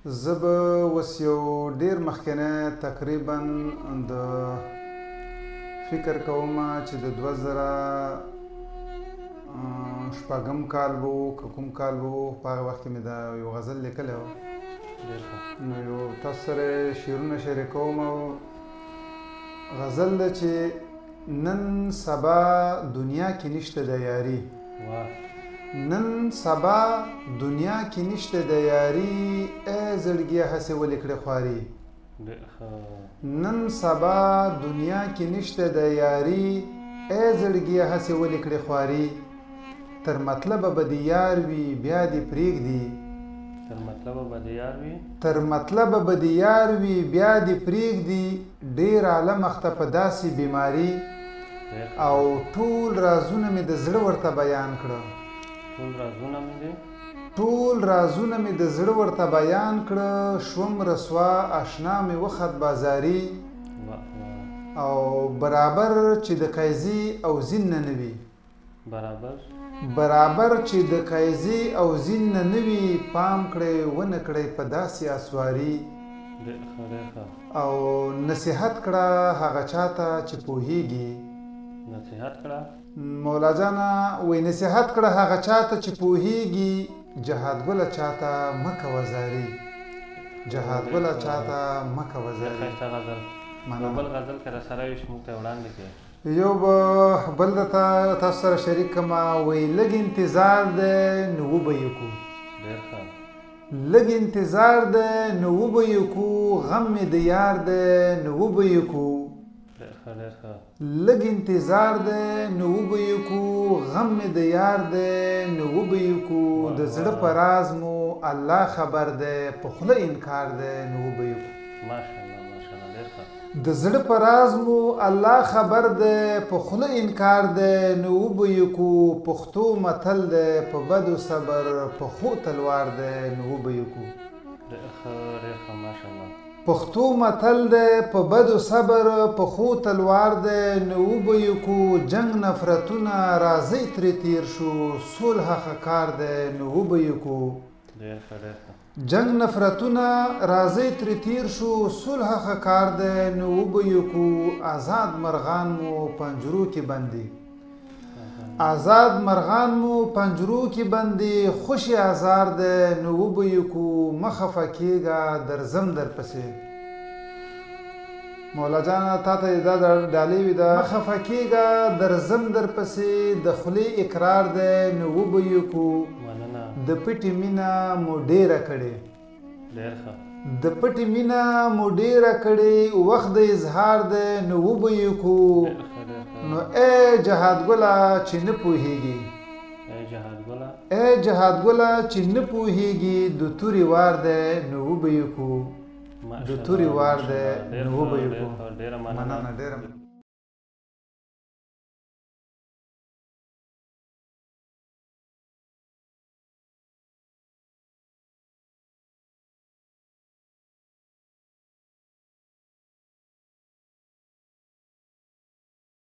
زه به اوس یو ډېر مخکنی تقریبا د فکر کوم چې د 2000 کال به و که کوم کال به و په هغه وخت کې مې دا یو غزل لیکلی و نو یو تاسو سره شعرونه شریکوم او غزل ده چې نن سبا دنیا کې نشته د یاري نن سبا دنیا کې نشته د یاري ای زړګیه هسې ولې کړې خواري نن سبا دنیا کې نشته د یاري ای زړګیه هسې ولې کړې خواري ترمطلبه به د یار وي بیا دې پرېږدي ترمطلبه به د یار وي بیا دې پرېږدي ډېر عالم اخته په داسې بیماري او ټول رازونه مې د زړه ورته بیان کړه ټول رازونه مې د زړه ورته بیان کړه شوم رسوا اشنا مې وخت بازاري او برابر چې د قیزي او زین نه وي برابر چې د قیزي او زین نه وي پام کړئ ونه کړئ په داسې اسواري او نصیحت کړه هغه چاته چې پوهیږي مولا جانا وی نصیحت کړه هغه چاته چې پوهیږي جهادګل چاته مکه وزاري جهادګل چاته مکه وزاري بل غزل که را سره یوش موږ ته وړاندې کړي یو بل درته تاسو سره شریک کړم وی لږ انتظار دی نو وبه یې کړو لږ انتظار دی نو وبه یې کړو غم مې د یار دی نو وبه یې کړو لږ انتظار دی نو وبه یې کړو غم مې د یار دی نو وبه یې کړو د زړه په راز مو الله خبر دی په خوله انکار دی نو وبه یې کړو د زړه په راز مو الله خبر دی په خوله انکار دی نو وبه یې کړو پښتو متل دی په بدو صبر په ښو تلوار دی نو وبه یې کړو پښتو متل دی په بدو صبر په ښو تلوار دی نو وبه یې کړو جنګ نفرتونه راځئ ترې تیر شو صلح ښه کار دی نو وبه یې کړو جنگ نفرتونه راځئ ترې تیر شو صلح ښه کار دی نو وبه یې کړو آزاد مرغان مو پنجرو کې بندي آزاد مرغان مو پنجرو کې بندي خوشي آزار دی نو وبه یې کړو مه خفه کېږه درځم درپسې مولا جانا تا ته دا ډالۍ وي ده مه خفه کېږه درځم درپسې د خولې اقرار دی نو وبه یې کړو د پټې مینه مو ډېره کړې د پټې مینه مو ډېره کړې وخت د اظهار دی نو وبه یې کړو نو ای جهادګله چې نه پوهېږي ای جهادګله چې نه پوهېږي د تورې وار دی نو وبه یې کړو د تورې وار دی نو وبه یې کړو مننه ډېره